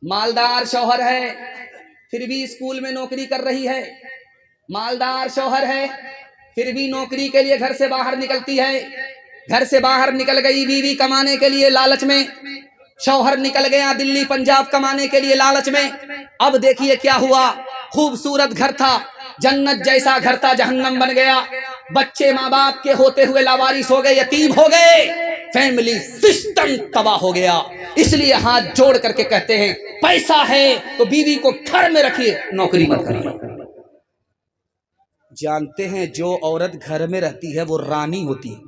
مالدار شوہر ہے پھر بھی اسکول میں نوکری کر رہی ہے، مالدار شوہر ہے پھر بھی نوکری کے لیے گھر سے باہر نکلتی ہے، گھر سے باہر نکل گئی بیوی کمانے کے لیے لالچ میں، شوہر نکل گیا دلی پنجاب کمانے کے لیے لالچ میں۔ اب دیکھیے کیا ہوا، خوبصورت گھر تھا، جنت جیسا گھر تھا، جہنم بن گیا، بچے ماں باپ کے ہوتے ہوئے لاوارث ہو گئے، یتیم ہو گئے، فیملی سسٹم تباہ ہو گیا۔ اس لیے ہاتھ جوڑ کر کے کہتے ہیں پیسہ ہے تو بیوی کو گھر میں رکھیے، نوکری مت کریے۔ جانتے ہیں جو عورت گھر میں رہتی ہے وہ رانی ہوتی ہے،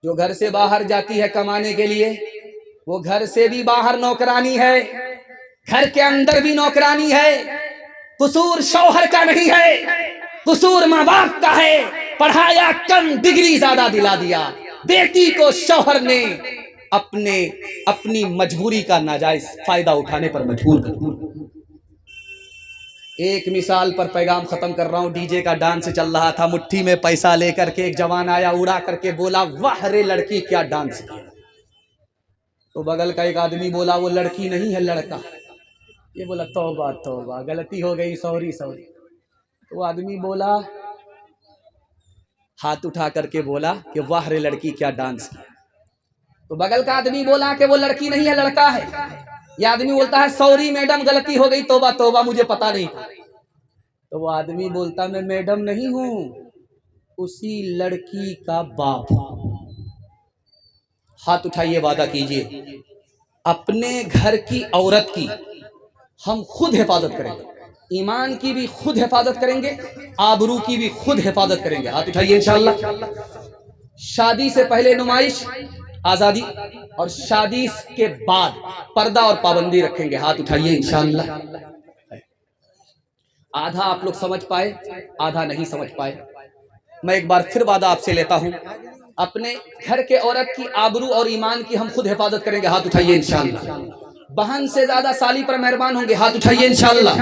جو گھر سے باہر جاتی ہے کمانے کے لیے وہ گھر سے بھی باہر نوکرانی ہے، گھر کے اندر بھی نوکرانی ہے۔ قصور شوہر کا نہیں ہے، قصور ماں باپ کا ہے، پڑھایا کم ڈگری زیادہ دلا دیا، بیٹی کو شوہر نے اپنی مجبوری کا ناجائز فائدہ اٹھانے پر مجبور کر دیا۔ ایک مثال پر پیغام ختم کر رہا ہوں، ڈی جے کا ڈانس چل رہا تھا، مٹھی میں پیسہ لے کر کے ایک جوان آیا، اڑا کر کے بولا واہ رے لڑکی کیا ڈانس کیا۔ تو بغل کا ایک آدمی بولا وہ لڑکی نہیں ہے لڑکا، یہ بولا توبہ توبہ غلطی ہو گئی، سوری سوری۔ تو وہ آدمی بولا، ہاتھ اٹھا کر کے بولا کہ واہ رے لڑکی کیا ڈانس کیا۔ تو بغل کا آدمی بولا کہ وہ لڑکی نہیں ہے لڑکا ہے۔ یہ آدمی بولتا ہے سوری میڈم غلطی ہو گئی، توبہ توبہ مجھے پتا نہیں تھا۔ تو وہ آدمی بولتا میں میڈم نہیں ہوں، اسی لڑکی کا باپ ہوں۔ ہاتھ اٹھائیے، وعدہ کیجئے اپنے گھر کی عورت کی ہم خود حفاظت کریں گے، ایمان کی بھی خود حفاظت کریں گے، آبرو کی بھی خود حفاظت کریں گے۔ ہاتھ اٹھائیے انشاءاللہ۔ شادی سے پہلے نمائش آزادی اور شادی کے بعد پردہ اور پابندی رکھیں گے۔ ہاتھ اٹھائیے انشاءاللہ۔ آدھا آپ لوگ سمجھ پائے، آدھا نہیں سمجھ پائے۔ میں ایک بار پھر وعدہ آپ سے لیتا ہوں، اپنے گھر کے عورت کی آبرو اور ایمان کی ہم خود حفاظت کریں گے۔ ہاتھ اٹھائیے انشاءاللہ۔ بہن سے زیادہ سالی پر مہربان ہوں گے۔ ہاتھ اٹھائیے انشاءاللہ۔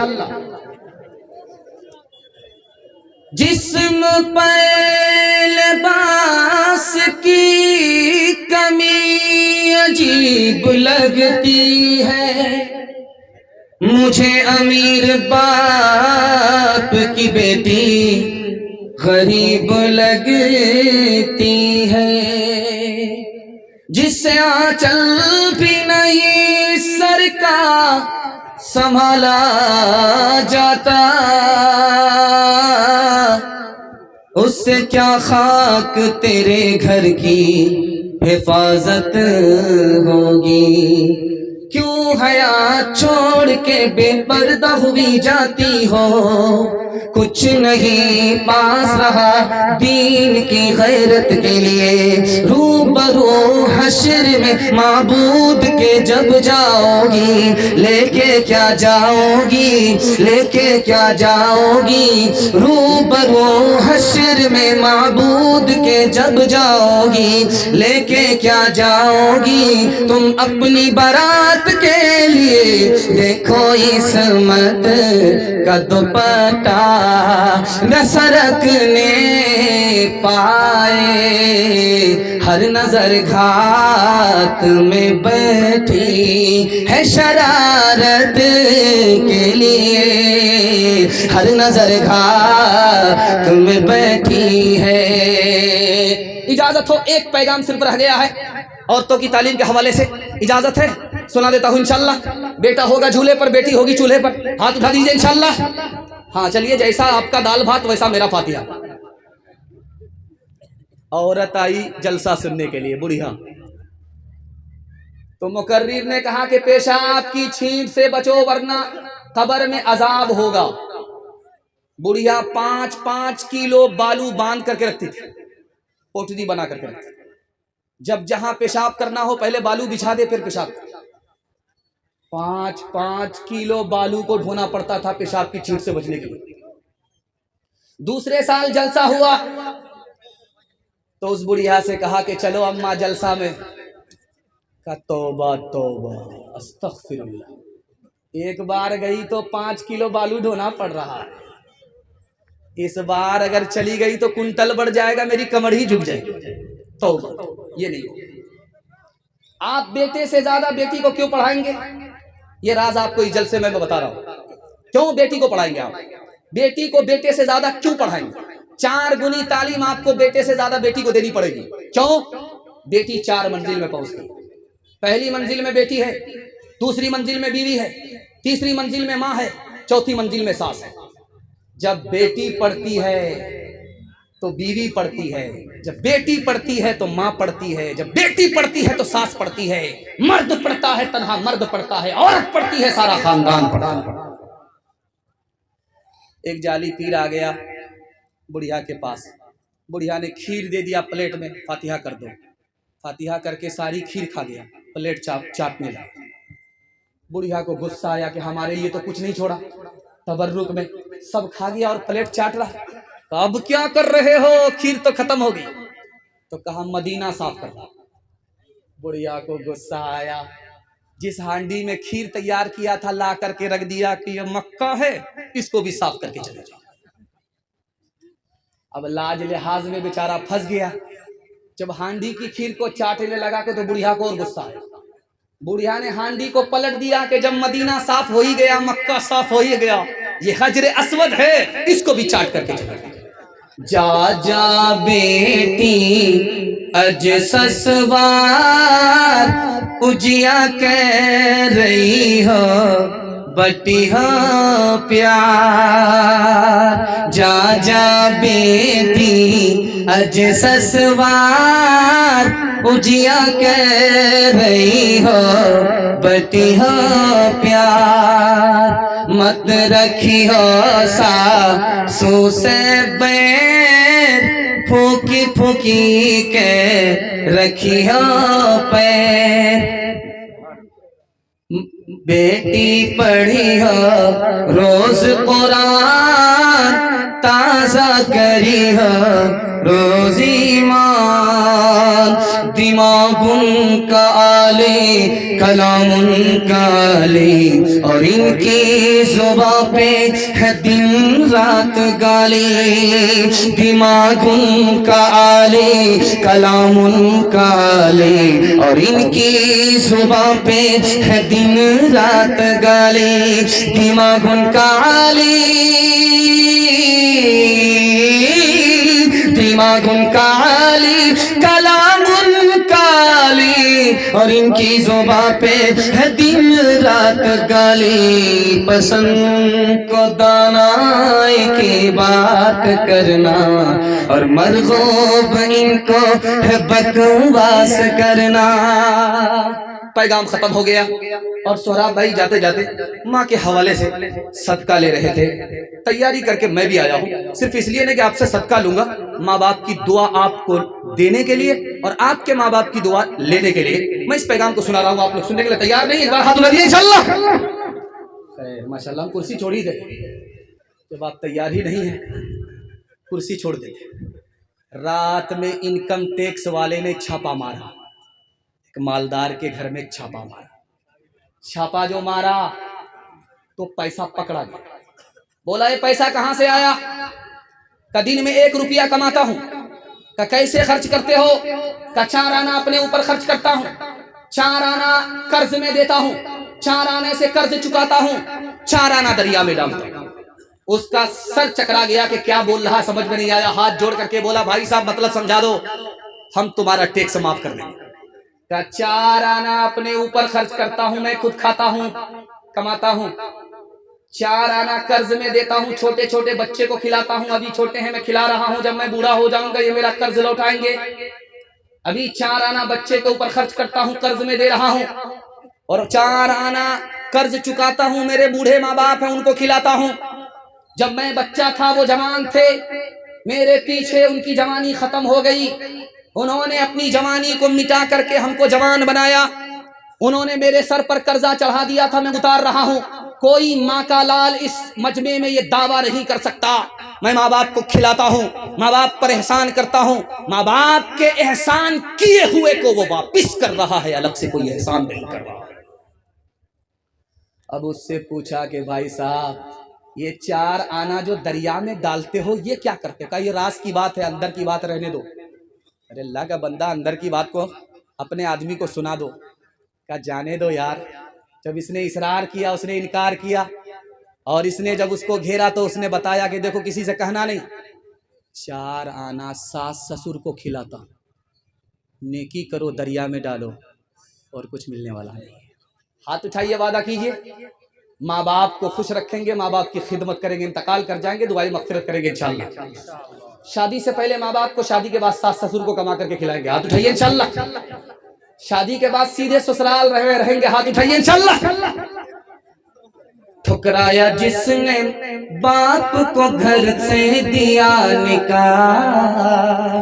جسم پر لباس کی کمی عجیب لگتی ہے، مجھے امیر باپ کی بیٹی غریب لگتی ہے، جس سے آنچل بھی نہیں سر کا سنبھالا جاتا، اس سے کیا خاک تیرے گھر کی حفاظت ہوگی۔ کیوں حیا چھوڑ کے بے پردہ ہوئی جاتی ہو، کچھ نہیں پاس رہا دین کی غیرت کے لیے، روبرو حشر میں معبود کے جب جاؤ گی، لے کے کیا جاؤ گی، لے کے کیا جاؤ گی، روبرو حشر میں معبود کے جب جاؤ گی، لے کے کیا جاؤ گی، تم اپنی برات کے لیے دیکھو عصمت کا دوپٹہ نہ سرکنے پائے، ہر نظر گھات میں بیٹھی ہے شرارت کے لیے، ہر نظر گھات میں بیٹھی ہے۔ اجازت ہو ایک پیغام صرف رہ گیا ہے عورتوں کی تعلیم کے حوالے سے، اجازت ہے سنا دیتا ہوں انشاءاللہ۔ بیٹا ہوگا جھولے پر، بیٹی ہوگی چولہے پر، ہاتھ اٹھا دیجئے انشاءاللہ۔ ہاں چلیے، جیسا آپ کا دال بھات ویسا میرا فاتحہ۔ عورت آئی جلسہ سننے کے لیے، بڑھیا، تو مقرر نے کہا کہ پیشاب کی چھینٹ سے بچو ورنہ قبر میں عذاب ہوگا۔ بڑھیا 5-5 کلو بالو باندھ کر کے رکھتی تھی، پوٹلی بنا کر کے رکھتی تھی، جب جہاں پیشاب کرنا ہو پہلے بالو بچھا دے پھر پیشاب کر۔ 5-5 کلو بالو کو ڈھونا پڑتا تھا پیشاب کی چھینٹ سے بچنے کے لیے۔ دوسرے سال جلسہ ہوا تو اس بڑھیا سے کہا کہ چلو اماں جلسہ میں، کہا توبہ توبہ استغفر اللہ، ایک بار گئی تو 5 کلو بالو ڈھونا پڑ رہا ہے، اس بار اگر چلی گئی تو کنٹل بڑھ جائے گا، میری کمر ہی جھک جائے گی۔ توبہ، یہ نہیں ہوگا۔ آپ بیٹے سے زیادہ بیٹی کو کیوں پڑھائیں گے؟ یہ راز آپ کو اس جلسے میں بتا رہا ہوں. کیوں بیٹی کو پڑھائیں گے آپ؟ بیٹی کو بیٹے سے زیادہ کیوں پڑھائیں گے؟ 4 گنی تعلیم آپ کو بیٹے سے زیادہ بیٹی کو دینی پڑے گی. کیوں؟ بیٹی 4 منزل میں پہنچ گئی. پہلی منزل میں بیٹی ہے، دوسری منزل میں بیوی ہے، تیسری منزل میں ماں ہے، چوتھی منزل میں ساس ہے. جب بیٹی پڑھتی ہے تو بیوی پڑھتی ہے، جب بیٹی پڑھتی ہے تو ماں پڑھتی ہے، جب بیٹی پڑھتی ہے تو ساس پڑھتی ہے، مرد پڑھتا ہے تنہا مرد پڑھتا ہے، عورت پڑھتی ہے سارا خاندان پڑھتا ہے. ایک جعلی پیر آ گیا بڑھیا کے پاس. بڑھیا نے کھیر دے دیا پلیٹ میں، فاتحہ کر دو. فاتحہ کر کے ساری کھیر کھا گیا، پلیٹ چاٹنے لگا. بڑھیا کو غصہ آیا کہ ہمارے لیے تو کچھ نہیں چھوڑا، تبرک میں سب کھا گیا اور پلیٹ چاٹ رہا. اب کیا کر رہے ہو؟ کھیر تو ختم ہو گئی. تو کہا مدینہ صاف کر رہا. بڑھیا کو غصہ آیا، جس ہانڈی میں کھیر تیار کیا تھا لا کر کے رکھ دیا کہ یہ مکہ ہے، اس کو بھی صاف کر کے چلے جاؤ. اب لاج لحاظ میں بیچارہ پھنس گیا. جب ہانڈی کی کھیر کو چاٹنے لگا تو بڑھیا کو اور غصہ آیا. بڑھیا نے ہانڈی کو پلٹ دیا کہ جب مدینہ صاف ہو ہی گیا، مکہ صاف ہو ہی گیا، یہ حجر اسود ہے، اس کو بھی چاٹ کر کے چلے جاؤ. جا جا بیٹی اج سسوار اجیا کہہ رہی ہو بٹی ہو پیار. جا جا بیٹی اج سسوار اجیا کہہ رہی ہو بٹی ہو پیار. مت رکھی ہو ساسو سے بیر پھوکی پھوکی کے رکھی ہو پیر. بیٹی پڑھی ہو روز قرآن تازہ کری ہو روز ایمان. دماغ ان کا عالی کلام ان کا عالی اور ان کی زباں پہ ہے دن رات گالی. دماغ ان کا عالی کلام ان کا عالی اور ان کی زباں پہ ہے دن رات گالی. دماغ ان کا عالی دماغ ان کا عالی کلام ان کا عالی اور ان کی زباں پہ ہے دن رات گالی. پسند کو دانائی کی بات کرنا اور مرغوب ان کو ہے بکواس کرنا. پیغام ختم ہو گیا اور سہراب بھائی جاتے جاتے ماں کے حوالے سے صدقہ لے رہے تھے. تیاری کر کے میں بھی آیا ہوں صرف اس لیے نہیں کہ آپ سے صدقہ لوں گا، ماں باپ کی دعا آپ کو دینے کے لیے اور آپ کے ماں باپ کی دعا لینے کے لیے میں اس پیغام کو سنا رہا ہوں. آپ لوگ سننے کے لیے تیار نہیں؟ ایک بار ہاتھ اٹھائیے انشاءاللہ. خیر ماشاءاللہ. ہم کرسی چھوڑ ہی دیں، جب آپ تیار ہی نہیں ہیں کرسی چھوڑ دیں. رات میں انکم ٹیکس والے نے چھاپا مارا، ایک مالدار کے گھر میں چھاپا مارا. چھاپا جو مارا تو پیسہ پکڑا گیا. بولا یہ پیسہ کہاں سے آیا؟ کہ دن میں 1 روپیہ کماتا ہوں. کہ کیسے خرچ کرتے ہو؟ کہ 4 آنا اپنے اوپر خرچ کرتا ہوں، 4 آنا قرض میں دیتا ہوں، 4 آنے سے قرض چکاتا ہوں، 4 آنا دریا میں ڈالتا ہوں. اس کا سر چکرا گیا کہ کیا بول رہا سمجھ میں نہیں آیا. ہاتھ جوڑ کر کے بولا بھائی صاحب مطلب سمجھا دو، ہم تمہارا ٹیکس معاف کر دیں گے. کہ 4 آنا اپنے اوپر خرچ کرتا ہوں، میں خود کھاتا ہوں کماتا ہوں، 4 آنا قرض میں دیتا ہوں، چھوٹے چھوٹے بچے کو کھلاتا ہوں، ابھی چھوٹے ہیں میں کھلا رہا ہوں، جب میں بوڑھا ہو جاؤں گا یہ میرا قرض لوٹائیں گے. ابھی 4 آنا بچے کے اوپر خرچ کرتا ہوں، قرض میں دے رہا ہوں، اور 4 آنا قرض چکاتا ہوں، میرے بوڑھے ماں باپ ہیں ان کو کھلاتا ہوں. جب میں بچہ تھا وہ جوان تھے، میرے پیچھے ان کی جوانی ختم ہو گئی، انہوں نے اپنی جوانی کو مٹا کر کے ہم کو جوان بنایا. انہوں نے میرے سر پر قرضہ چڑھا دیا تھا، میں اتار رہا ہوں. کوئی ماں کا لال اس مجمع میں یہ دعویٰ نہیں کر سکتا میں ماں باپ کو کھلاتا ہوں، ماں باپ پر احسان کرتا ہوں. ماں باپ کے احسان کیے ہوئے کو وہ واپس کر رہا ہے، الگ سے کوئی احسان نہیں کر رہا ہے. اب اس سے پوچھا کہ بھائی صاحب یہ 4 آنا جو دریا میں ڈالتے ہو یہ کیا کرتے ہو؟ کہا یہ راز کی بات ہے، اندر کی بات رہنے دو. ارے اللہ کا بندہ اندر کی بات کو اپنے آدمی کو سنا دو. کہا جانے دو یار، جب اس نے اصرار کیا، اس نے انکار کیا، اور اس نے جب اس کو گھیرا تو اس نے بتایا کہ دیکھو کسی سے کہنا نہیں، 4 آنا ساس سسر کو کھلاتا، نیکی کرو دریا میں ڈالو، اور کچھ ملنے والا نہیں ہے۔ ہاتھ اٹھائیے، وعدہ کیجئے ماں باپ کو خوش رکھیں گے، ماں باپ کی خدمت کریں گے، انتقال کر جائیں گے دعائیں مغفرت کریں گے انشاءاللہ۔ شادی سے پہلے ماں باپ کو، شادی کے بعد ساس سسر کو کما کر کے کھلائیں گے، ہاتھ اٹھائیے انشاءاللہ۔ شادی کے بعد سیدھے سسرال رہیں گے، ہاتھ اٹھائیے انشاءاللہ۔ ٹھکرایا جس نے باپ کو گھر سے دیا نکال،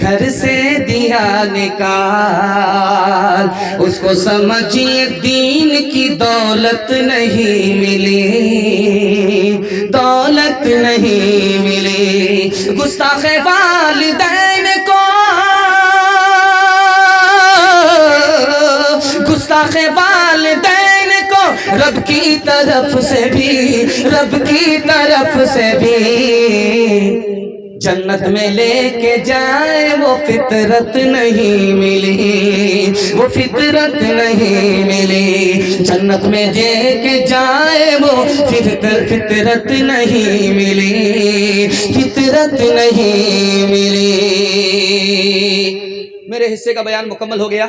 گھر سے دیا نکال، اس کو سمجھیے دین کی دولت نہیں ملی، دولت نہیں ملی۔ گستاخ والدین کو، گستاخ والدین کو رب کی طرف سے بھی، رب کی طرف سے بھی جنت میں لے کے جائے، وہ فطرت نہیں ملی، وہ فطرت نہیں ملی۔ جنت میں لے کے جائے وہ فطرت نہیں ملی، فطرت نہیں ملی۔ میرے حصے کا بیان مکمل ہو گیا،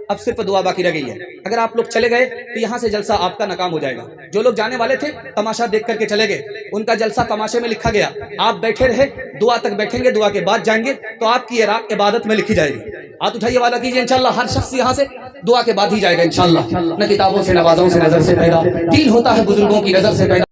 اب صرف دعا باقی رہ گئی ہے۔ اگر آپ لوگ چلے گئے تو یہاں سے جلسہ آپ کا ناکام ہو جائے گا۔ جو لوگ جانے والے تھے تماشا دیکھ کر کے چلے گئے، ان کا جلسہ تماشے میں لکھا گیا۔ آپ بیٹھے رہے، دعا تک بیٹھیں گے، دعا کے بعد جائیں گے تو آپ کی عبادت میں لکھی جائے گی۔ ہاتھ اٹھائیے، وعدہ کیجیے انشاءاللہ ہر شخص یہاں سے دعا کے بعد ہی جائے گا انشاءاللہ۔ نہ کتابوں سے، نہ بازوں سے، نظر سے پیدا، دین ہوتا ہے بزرگوں کی نظر سے پیدا۔